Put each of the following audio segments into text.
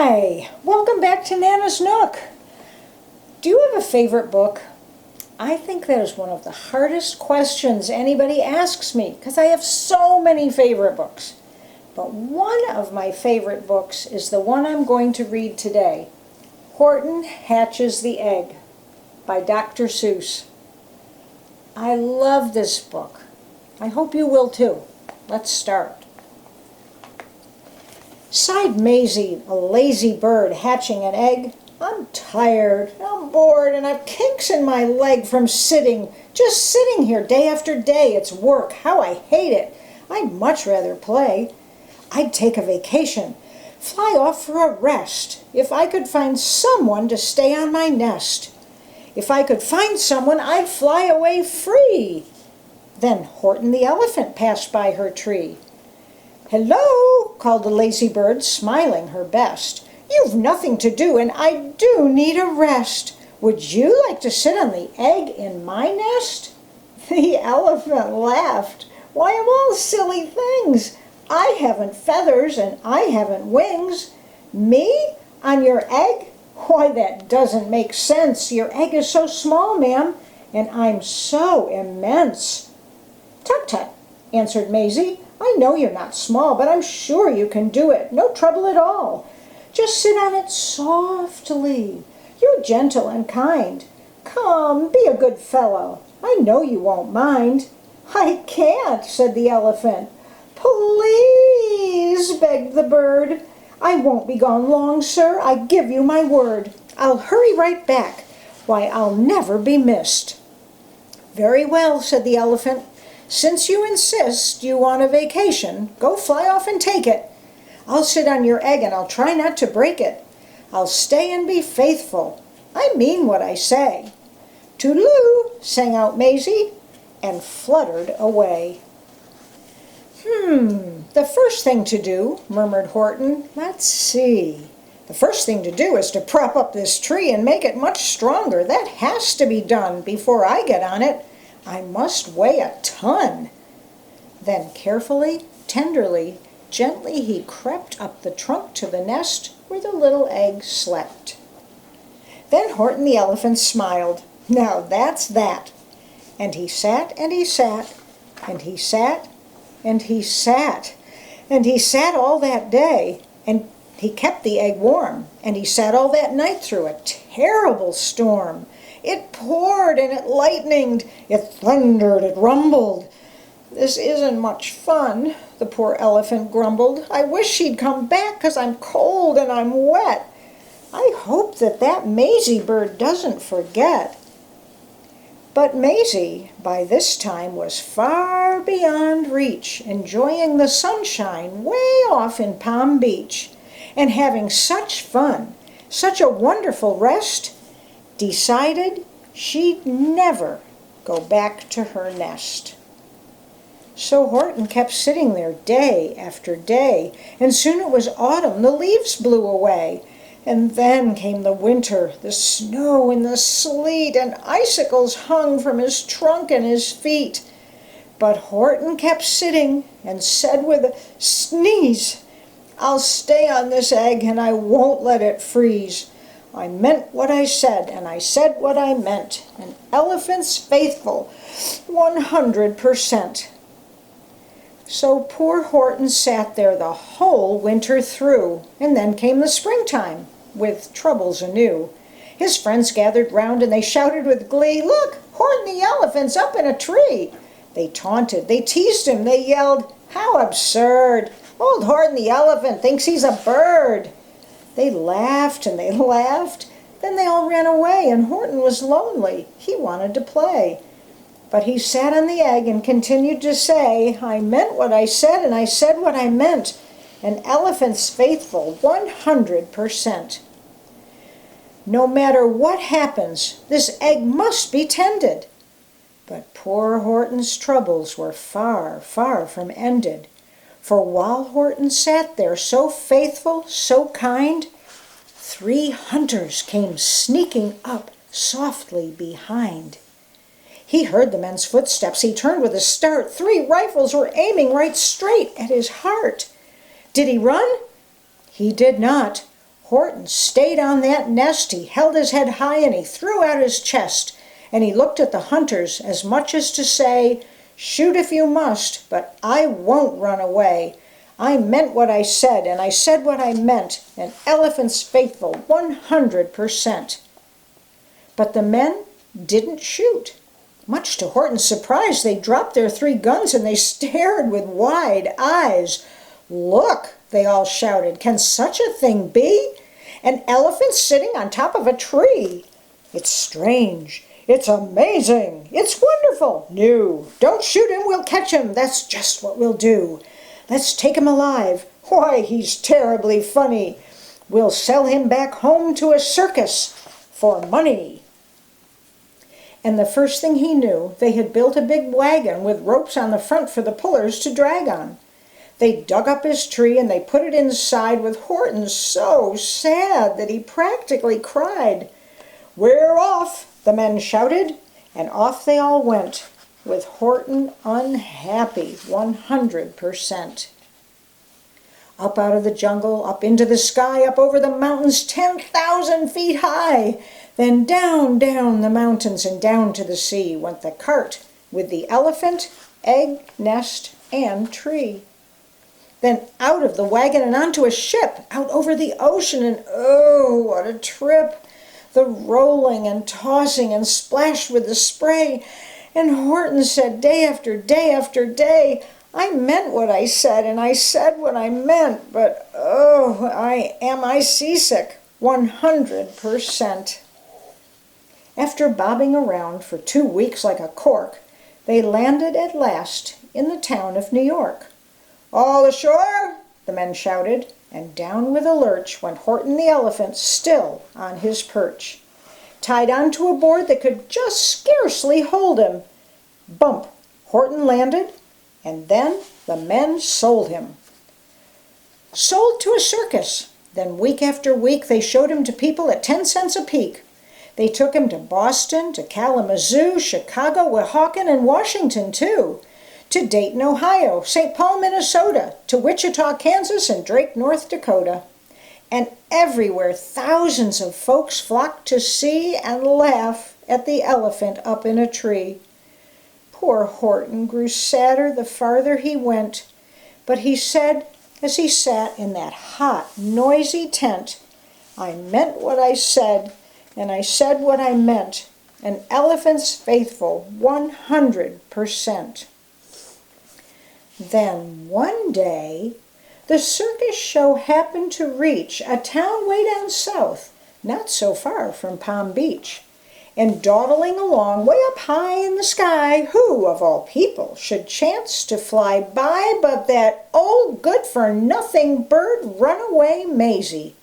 Hi, welcome back to Nana's Nook. Do you have a favorite book? I think that is one of the hardest questions anybody asks me because I have so many favorite books. But one of my favorite books is the one I'm going to read today, Horton Hatches the Egg by Dr. Seuss. I love this book. I hope you will too. Let's start. Sighed Maisie, a lazy bird hatching an egg. I'm tired, I'm bored, and I've kinks in my leg from just sitting here day after day. It's work. How I hate it. I'd much rather play. I'd take a vacation, fly off for a rest, if I could find someone to stay on my nest. If I could find someone, I'd fly away free. Then Horton the elephant passed by her tree. "Hello," called the lazy bird, smiling her best. "You've nothing to do, and I do need a rest. Would you like to sit on the egg in my nest?" The elephant laughed. "Why, of all silly things, I haven't feathers and I haven't wings. Me on your egg? Why, that doesn't make sense. Your egg is so small, ma'am, and I'm so immense." "Tut, tut," answered Maisie. "I know you're not small, but I'm sure you can do it. No trouble at all. Just sit on it softly. You're gentle and kind. Come, be a good fellow. I know you won't mind." "I can't," said the elephant. "Please," begged the bird. "I won't be gone long, sir. I give you my word. I'll hurry right back. Why, I'll never be missed." "Very well," said the elephant. "Since you insist you want a vacation, go fly off and take it. I'll sit on your egg and I'll try not to break it. I'll stay and be faithful. I mean what I say." "Toodaloo," sang out Maisie, and fluttered away. The first thing to do," murmured Horton. "Let's see. The first thing to do is to prop up this tree and make it much stronger. That has to be done before I get on it. I must weigh a ton." Then carefully, tenderly, gently he crept up the trunk to the nest where the little egg slept. Then Horton the elephant smiled. "Now that's that." And he sat and he sat and he sat and he sat and he sat all that day, and he kept the egg warm, and he sat all that night through a terrible storm. It poured and it lightened, it thundered, it rumbled. "This isn't much fun," the poor elephant grumbled. "I wish she'd come back, 'cause I'm cold and I'm wet. I hope that Maisie bird doesn't forget." But Maisie, by this time, was far beyond reach, enjoying the sunshine way off in Palm Beach, and having such fun, such a wonderful rest, decided she'd never go back to her nest. So Horton kept sitting there day after day, and soon it was autumn. The leaves blew away, and then came the winter. The snow and the sleet and icicles hung from his trunk and his feet. But Horton kept sitting and said with a sneeze, "I'll stay on this egg and I won't let it freeze. I meant what I said, and I said what I meant. An elephant's faithful, 100%. So poor Horton sat there the whole winter through, and then came the springtime, with troubles anew. His friends gathered round and they shouted with glee, "Look, Horton the elephant's up in a tree." They taunted, they teased him, they yelled, "How absurd! Old Horton the elephant thinks he's a bird." They laughed and they laughed. Then they all ran away, and Horton was lonely. He wanted to play. But he sat on the egg and continued to say, "I meant what I said, and I said what I meant. An elephant's faithful, 100%. No matter what happens, this egg must be tended." But poor Horton's troubles were far, far from ended. For while Horton sat there so faithful, so kind, 3 hunters came sneaking up softly behind. He heard the men's footsteps. He turned with a start. 3 rifles were aiming right straight at his heart. Did he run? He did not. Horton stayed on that nest. He held his head high and he threw out his chest. And he looked at the hunters as much as to say, "Shoot if you must, but I won't run away. I meant what I said, and I said what I meant. An elephant's faithful 100%. But the men didn't shoot. Much to Horton's surprise, they dropped their 3 guns and they stared with wide eyes. "Look!" they all shouted. "Can such a thing be? An elephant sitting on top of a tree! It's strange. It's amazing. It's wonderful. No, don't shoot him. We'll catch him. That's just what we'll do. Let's take him alive. Why, he's terribly funny. We'll sell him back home to a circus for money." And the first thing he knew, they had built a big wagon with ropes on the front for the pullers to drag on. They dug up his tree and they put it inside with Horton so sad that he practically cried. "We're off!" the men shouted, and off they all went, with Horton unhappy 100%. Up out of the jungle, up into the sky, up over the mountains 10,000 feet high. Then down, down the mountains and down to the sea went the cart with the elephant, egg, nest, and tree. Then out of the wagon and onto a ship, out over the ocean, and oh, what a trip! The rolling and tossing and splashed with the spray. And Horton said day after day after day, "I meant what I said, and I said what I meant, but oh, am I seasick 100%. After bobbing around for 2 weeks like a cork, they landed at last in the town of New York. "All ashore!" the men shouted, and down with a lurch went Horton the elephant, still on his perch, tied onto a board that could just scarcely hold him. Bump! Horton landed, and then the men sold him. Sold to a circus. Then week after week they showed him to people at 10 cents a peek. They took him to Boston, to Kalamazoo, Chicago, Weehawken, and Washington, too. To Dayton, Ohio, St. Paul, Minnesota, to Wichita, Kansas, and Drake, North Dakota. And everywhere thousands of folks flocked to see and laugh at the elephant up in a tree. Poor Horton grew sadder the farther he went, but he said, as he sat in that hot, noisy tent, "I meant what I said, and I said what I meant. An elephant's faithful 100%. Then one day, the circus show happened to reach a town way down south, not so far from Palm Beach. And dawdling along way up high in the sky, who, of all people, should chance to fly by but that old good-for-nothing bird runaway Maisie,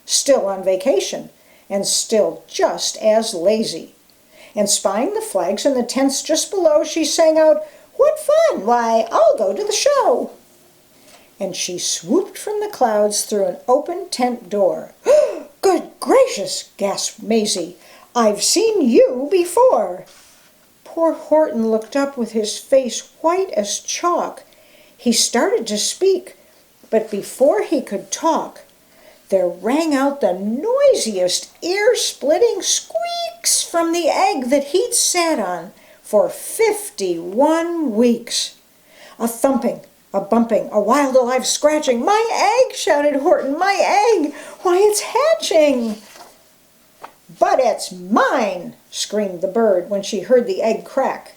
still on vacation, and still just as lazy. And spying the flags in the tents just below, she sang out, "What fun! Why, I'll go to the show!" And she swooped from the clouds through an open tent door. "Good gracious!" gasped Maisie. "I've seen you before." Poor Horton looked up with his face white as chalk. He started to speak, but before he could talk, there rang out the noisiest ear-splitting squeaks from the egg that he'd sat on for 51 weeks. A thumping, a bumping, a wild alive scratching. "My egg!" shouted Horton. "My egg! Why, it's hatching!" "But it's mine!" screamed the bird when she heard the egg crack.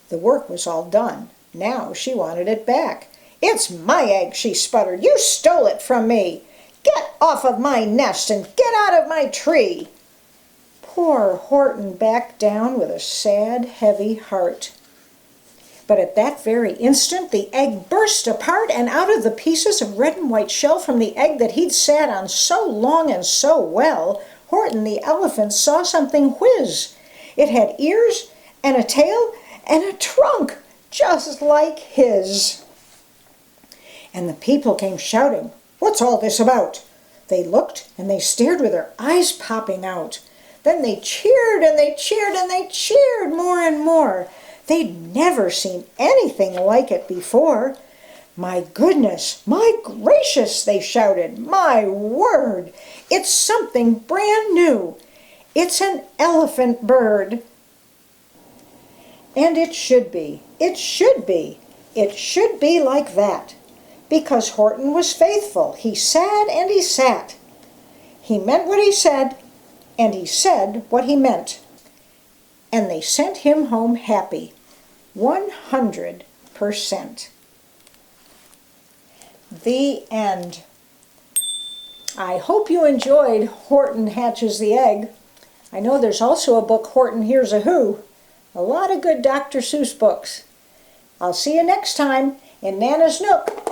The work was all done. Now she wanted it back. "It's my egg!" she sputtered. "You stole it from me! Get off of my nest and get out of my tree!" Poor Horton backed down with a sad, heavy heart. But at that very instant the egg burst apart, and out of the pieces of red and white shell from the egg that he'd sat on so long and so well, Horton the elephant saw something whiz. It had ears and a tail and a trunk just like his. And the people came shouting, "What's all this about?" They looked and they stared with their eyes popping out. Then they cheered and they cheered and they cheered more and more. They'd never seen anything like it before. "My goodness, my gracious," they shouted. "My word, It's something brand new. It's an elephant bird. And it should be. It should be. It should be like that. Because Horton was faithful. He sat and he sat. He meant what he said, and he said what he meant. And they sent him home happy. 100%. The end. I hope you enjoyed Horton Hatches the Egg. I know there's also a book, Horton Hears a Who. A lot of good Dr. Seuss books. I'll see you next time in Nana's Nook.